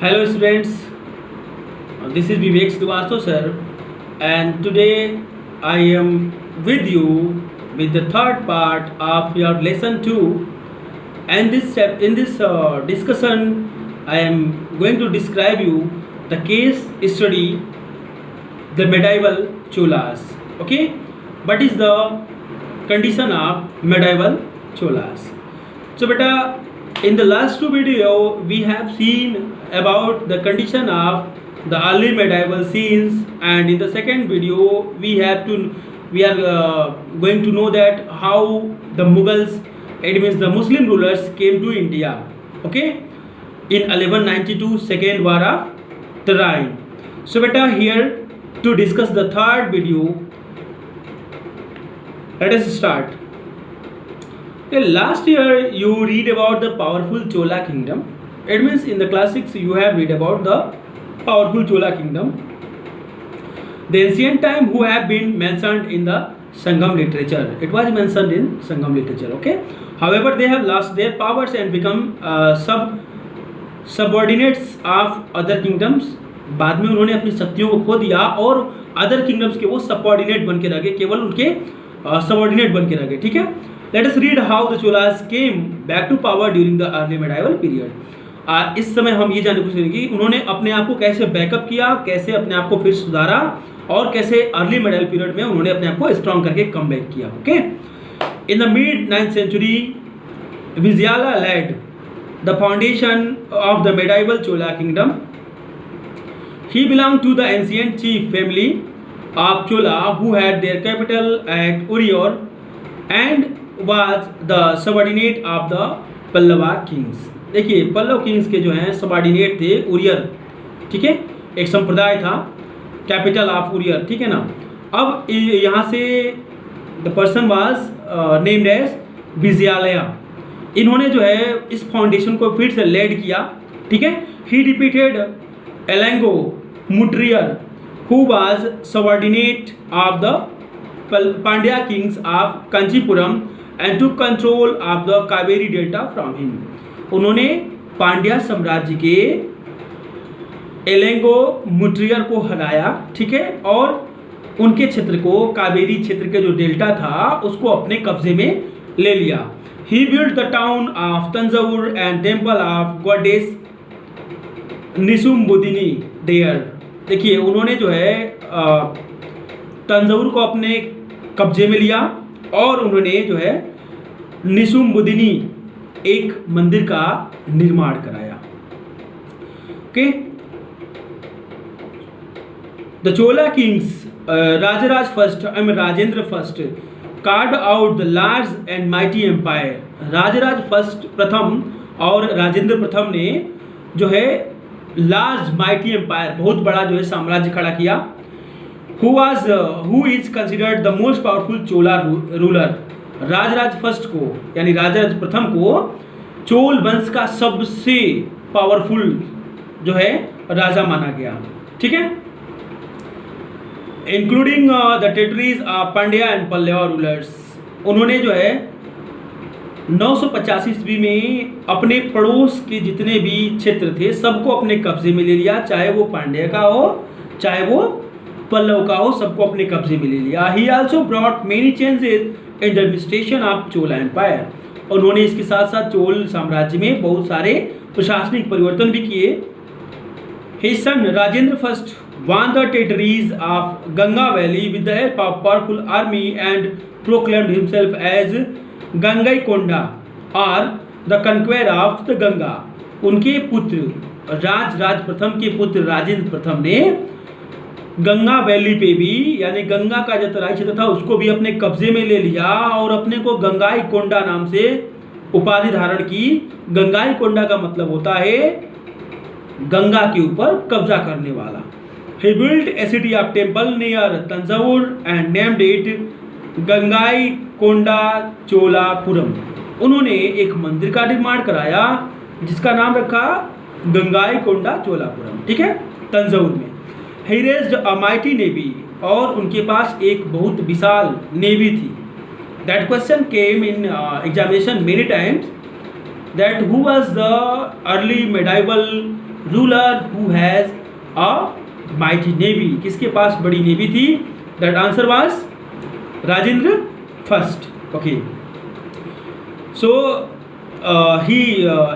Hello students, this is Vivek Srivastav sir, and today I am with you with the third part of your lesson 2. And in this discussion I am going to describe you the case study, the medieval cholas. Okay, what is the condition of medieval cholas? So beta, in the last two video we have seen about the condition of the early medieval scenes, and in the second video we are going to know that how the Mughals, it means the Muslim rulers, came to India, okay, in 1192, second war of Tehran. So beta, here to discuss the third video, let us start. Okay, last year you read about the powerful Chola kingdom. It means in the classics you have read about the powerful Chola kingdom, the ancient time who have been mentioned in the Sangam literature. It was mentioned in Sangam literature. Okay. However, they have lost their powers and become subordinates of other kingdoms. बाद में उन्होंने अपनी शक्तियों को खो दिया और other kingdoms के वो सबऑर्डिनेट बन के रह गए, केवल उनके सबऑर्डिनेट बन के रह गए. ठीक है. Let us read how the Cholas came back to power during the early medieval period. इस समय हम ये जानने की कोशिश करेंगे कि उन्होंने अपने आप को कैसे बैकअप किया, कैसे अपने आप को फिर सुधारा और कैसे अर्ली मेडाइवल पीरियड में उन्होंने अपने आप को स्ट्रॉन्ग करके कम बैक किया. Okay. In the mid 9th century, Viziala laid the foundation of the medieval Chola kingdom. He belonged to the ancient chief family of Chola who had their capital at Urior and was the subordinate of the Pallava Kings. देखिए, Pallav Kings के जो हैं subordinate थे उरियर. ठीक है, एक संप्रदाय था, कैपिटल ऑफ उरियर. ठीक है ना. अब यहाँ से the person was named as Vijayalaya. इन्होंने जो है इस फाउंडेशन को फिर से लेड किया. ठीक है. He defeated Elango Muttaraiyar who was subordinate of the Pandya kings of Kanchipuram and took control of the Kaveri delta from him. उन्होंने पांड्या साम्राज्य के एलेंगो मुट्रियर को हराया. ठीक है. और उनके क्षेत्र को, कावेरी क्षेत्र के जो डेल्टा था उसको अपने कब्जे में ले लिया. He built the town of Tanjavur and temple of goddess निसुम्बुदिनी there. देखिए, उन्होंने जो है तंजौर को अपने कब्जे में लिया और उन्होंने जो है निसुम्बुदिनी एक मंदिर का निर्माण कराया. Okay. The Chola kings Rajaraja first Rajendra first carved out the large and mighty empire. Rajaraja first प्रथम और राजेंद्र प्रथम ने जो है लार्ज माइटी एम्पायर, बहुत बड़ा जो है साम्राज्य खड़ा किया. who is considered the most powerful Chola ruler. Rajaraja first को यानी राजराज प्रथम को चोल वंश का सबसे पावरफुल जो है राजा माना गया. ठीक है. Including the territories of Pandya and Pallava rulers. उन्होंने जो है 985 ईस्वी में अपने पड़ोस के जितने भी क्षेत्र थे सबको अपने कब्जे में ले लिया, चाहे वो पांड्या का हो चाहे वो पल्लव का हो, सबको अपने कब्जे में ले लिया. He also brought many changes in the administration of Chola empire. उन्होंने इसके साथ साथ चोल साम्राज्य में बहुत सारे प्रशासनिक परिवर्तन भी किए. His son Rajendra first won the territories of Ganga Valley with the help of powerful army and proclaimed himself as Gangaikonda or the conqueror of the Ganga. उनके पुत्र राज प्रथम के पुत्र राजेंद्र प्रथम ने गंगा वैली पे भी, यानी गंगा का जो तराई क्षेत्र था उसको भी अपने कब्जे में ले लिया और अपने को गंगाई कोंडा नाम से उपाधि धारण की. गंगाई कोंडा का मतलब होता है गंगा के ऊपर कब्जा करने वाला. He built a city of temple near Tanjavur and named it Gangai कोंडा चोलापुरम. उन्होंने एक मंदिर का निर्माण कराया जिसका नाम रखा गंगाई कोंडा चोलापुरम. ठीक है, तंजौर में. He raised a mighty navy. और उनके पास एक बहुत विशाल नेवी थी. That question came in examination many times, that who was the early medieval ruler who has a mighty navy, किसके पास बड़ी नेवी थी? That answer was Rajendra first. Okay, so he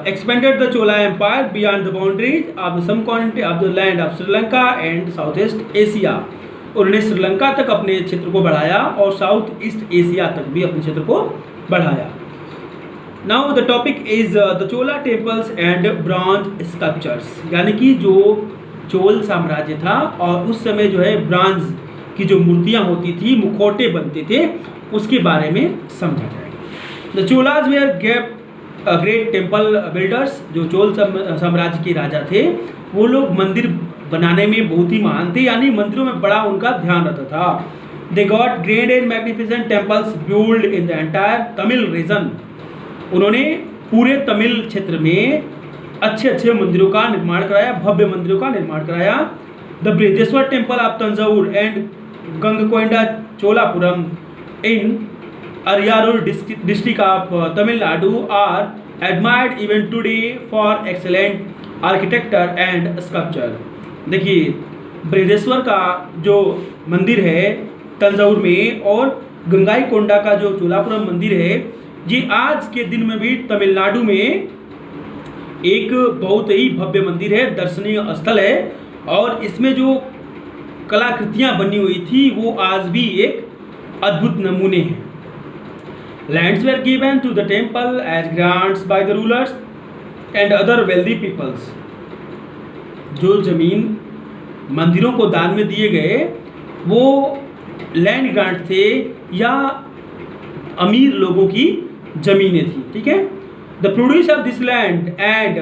expanded the Chola Empire beyond the boundaries of some continent of the land of Sri Lanka and Southeast Asia. उन्होंने श्रीलंका तक अपने क्षेत्र को बढ़ाया और साउथ ईस्ट एशिया तक भी अपने क्षेत्र को बढ़ाया. Now the topic is the Chola temples and bronze sculptures, यानी कि जो चोल साम्राज्य था और उस समय जो है ब्रॉन्ज की जो मूर्तियाँ होती थी, मुखौटे बनते थे, उसके बारे में समझा जाएगा. The Cholas were great temple builders, जो चोल साम्राज्य के राजा थे वो लोग मंदिर बनाने में बहुत ही महान थे, यानी मंदिरों में बड़ा उनका ध्यान रहता था. They got great and magnificent temples build in the entire Tamil region. उन्होंने पूरे तमिल क्षेत्र में अच्छे अच्छे मंदिरों का निर्माण कराया, भव्य मंदिरों का निर्माण कराया. The Brihadeeswara temple of Thanjavur and Gangaikonda Cholapuram in Ariyalur district of Tamil Nadu are admired even today for excellent architecture and sculpture. देखिए, बृहदेश्वर का जो मंदिर है तंजावुर में और गंगाईकोंडा का जो चोलापुरम मंदिर है, ये आज के दिन में भी तमिलनाडु में एक बहुत ही भव्य मंदिर है, दर्शनीय स्थल है, और इसमें जो कलाकृतियाँ बनी हुई थी वो आज भी एक अद्भुत नमूने हैं. Lands were given to the temple as grants by the rulers and other wealthy peoples. जो जमीन मंदिरों को दान में दिए गए वो लैंड ग्रांट थे या अमीर लोगों की जमीनें थी. ठीक है. The produce of this land and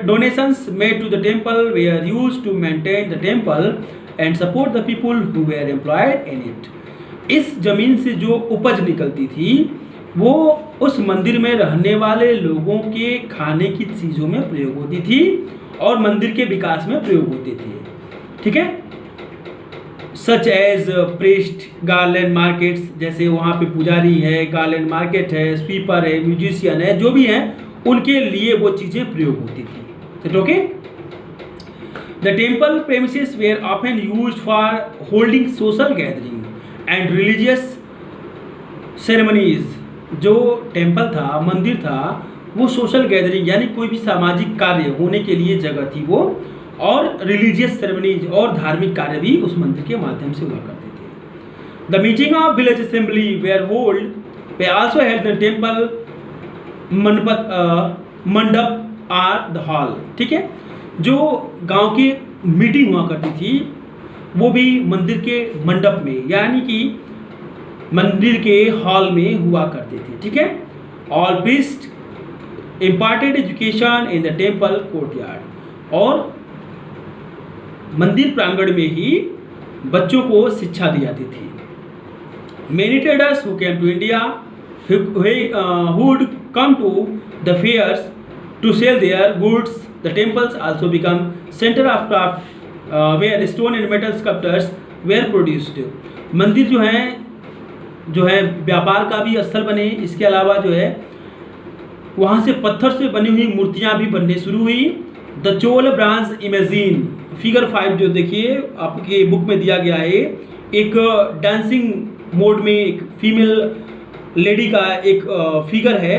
donations made to the temple were used to maintain the temple and support the people who were employed in it. इस जमीन से जो उपज निकलती थी वो उस मंदिर में रहने वाले लोगों के खाने की चीज़ों में प्रयोग होती थी और मंदिर के विकास में प्रयोग होती थी. ठीक है. Such as priest, garland markets, जैसे वहाँ पे पुजारी है, गार्लैंड मार्केट है, स्वीपर है, म्यूजिशियन है, जो भी हैं उनके लिए वो चीज़ें प्रयोग होती थी. Okay. The temple premises were often used for holding social gathering and religious ceremonies. जो टेम्पल था, मंदिर था, वो सोशल गैदरिंग यानी कोई भी सामाजिक कार्य होने के लिए जगह थी वो, और रिलीजियस सेरेमनीज और धार्मिक कार्य भी उस मंदिर के माध्यम से हुआ करते थे. The meeting of village assembly were hold were also held the temple mandap or the hall. ठीक है. जो गांव की मीटिंग हुआ करती थी वो भी मंदिर के मंडप में यानी कि मंदिर के हॉल में हुआ करती थी. ठीक है. All priest imparted education in the temple courtyard. और मंदिर प्रांगण में ही बच्चों को शिक्षा दी जाती थी. Many traders who came to India would come to the fairs to sell their goods. The temples also become centre of craft where stone and metal sculptures were produced. मंदिर जो है व्यापार का भी स्थल बने. इसके अलावा जो है वहाँ से पत्थर से बनी हुई मूर्तियाँ भी बनने शुरू हुई. The Chola bronze imagine figure 5 जो देखिए आपके बुक में दिया गया है, एक डांसिंग मोड में एक फीमेल लेडी का एक फिगर है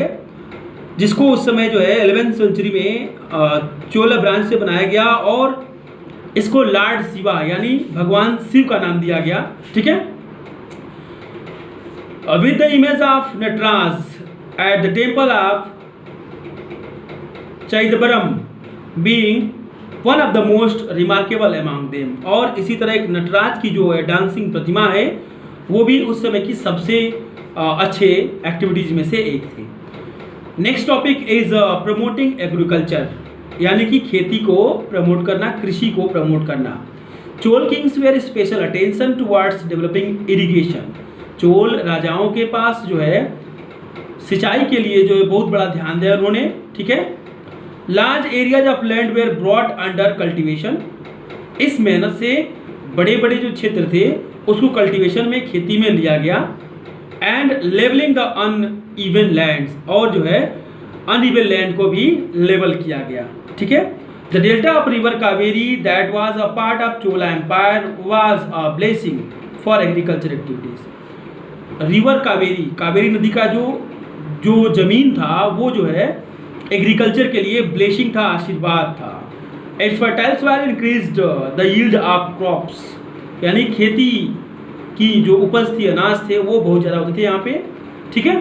जिसको उस समय जो है 11वीं सेंचुरी में चोला ब्रांच से बनाया गया और इसको लॉर्ड शिवा यानी भगवान शिव का नाम दिया गया. ठीक है. With the image of Nataraja at the temple of Chidambaram being one of the most remarkable among them. और इसी तरह एक नटराज की जो है डांसिंग प्रतिमा है वो भी उस समय की सबसे अच्छे एक्टिविटीज में से एक थी. Next topic is promoting agriculture, यानी कि खेती को प्रमोट करना, कृषि को प्रमोट करना. Chola kings were special attention towards developing irrigation. Chola राजाओं के पास जो है सिंचाई के लिए जो है बहुत बड़ा ध्यान दिया उन्होंने. ठीक है. Large areas of land were brought under cultivation. इस मेहनत से बड़े बड़े जो क्षेत्र थे उसको कल्टीवेशन में, खेती में लिया गया. And levelling the uneven lands, और जो है अनइवन लैंड को भी लेवल किया गया. ठीक है. The delta of river Kaveri that was a part of Chola Empire was a blessing for agriculture activities. River Kaveri, Kaveri नदी का जो जमीन था वो जो है एग्रीकल्चर के लिए ब्लेसिंग था, आशीर्वाद था. Its fertile soil increased the yield of crops, यानी खेती की जो उपज थी, अनाज थे, वो बहुत ज़्यादा होते थे यहाँ पे. ठीक है.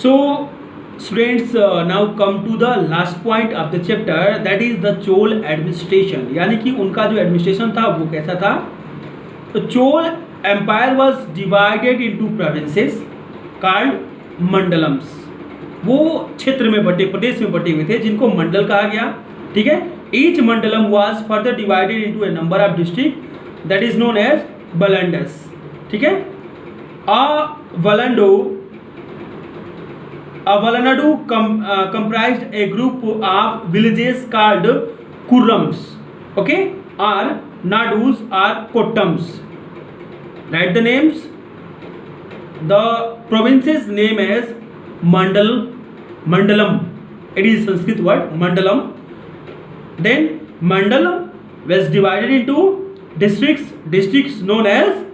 So students, now come to the last point of the chapter, that is the Chola administration, यानी कि उनका जो एडमिनिस्ट्रेशन था वो कैसा था. तो Chola empire was divided into provinces called mandalams. वो क्षेत्र में बटे, प्रदेश में बटे हुए थे जिनको मंडल कहा गया. ठीक है. Each mandalam was further divided into a number of district that is known as valanadus. ठीक है. A Valanadu comprised a group of villages called kurrams, okay, or nadus or kottams. Write the names. The province's name is Mandalam. It is Sanskrit word Mandalam. Then Mandalam was divided into districts known as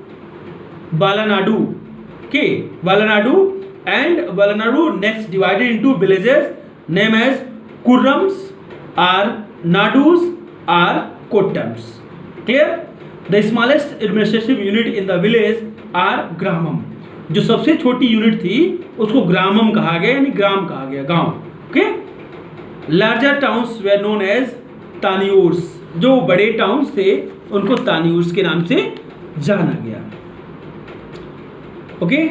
Valanadu. Okay, Valanadu. And Valanadu next divided into villages named as kurrams or nadus or kottams. Clear? The smallest administrative unit in the village are gramam. जो सबसे छोटी unit थी उसको ग्रामम कहा गया, यानी ग्राम कहा गया, गांव. Okay. Larger towns were known as taniyurs. जो बड़े टाउन्स थे उनको तानियूर्स के नाम से जाना गया. Okay.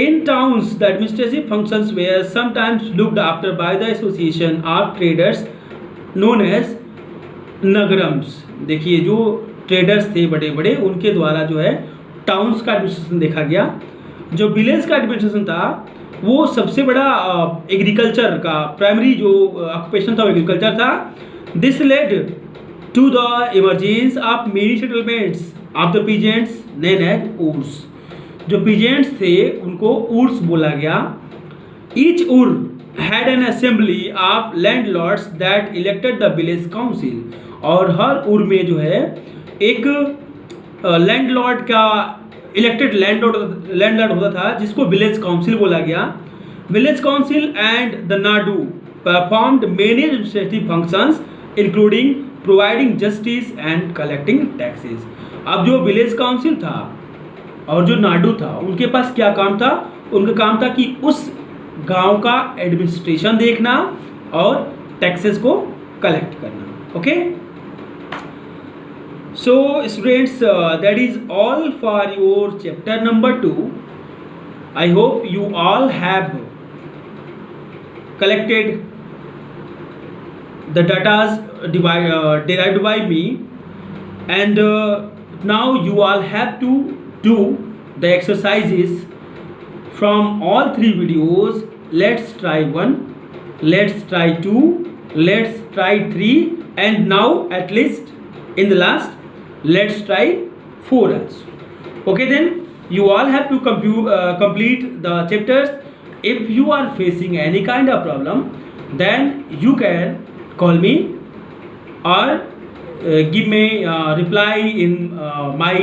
In towns, the administrative functions were sometimes looked after by the association of traders known as nagarams. देखिए, जो ट्रेडर्स थे बड़े बड़े, उनके द्वारा जो है टाउन्स का एडमिनिस्ट्रेशन देखा गया. जो विलेज का एडमिनिस्ट्रेशन था वो सबसे बड़ा एग्रीकल्चर का प्राइमरी जो ऑक्यूपेशन था वो एग्रीकल्चर था. This led to the emergence of many settlements of the peasants name as urs. जो पीजेंट्स थे उनको ऊर्स बोला गया. Each ur had an assembly of landlords that elected the village council. और हर ऊर में जो है एक लैंड लॉर्ड का इलेक्टेड लैंड लॉर्ड होता था जिसको विलेज काउंसिल बोला गया. Village council and the nadu performed many administrative functions including providing justice and collecting taxes. अब जो विलेज काउंसिल था और जो नाडू था उनके पास क्या काम था. उनका काम था कि उस गांव का एडमिनिस्ट्रेशन देखना और टैक्सेस को कलेक्ट करना. Okay. So students, that is all for your chapter number 2. I hope you all have collected the datas derived by me, and now you all have to do the exercises from all 3 videos. Let's try 1, let's try 2, let's try 3, and now at least in the last let's try 4 also. Okay, then you all have to complete the chapters. If you are facing any kind of problem, then you can call me or give me reply in my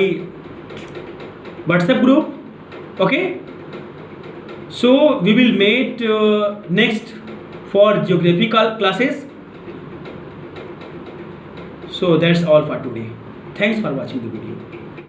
WhatsApp group. Okay. So we will meet next for geographical classes. So that's all for today. Thanks for watching the video.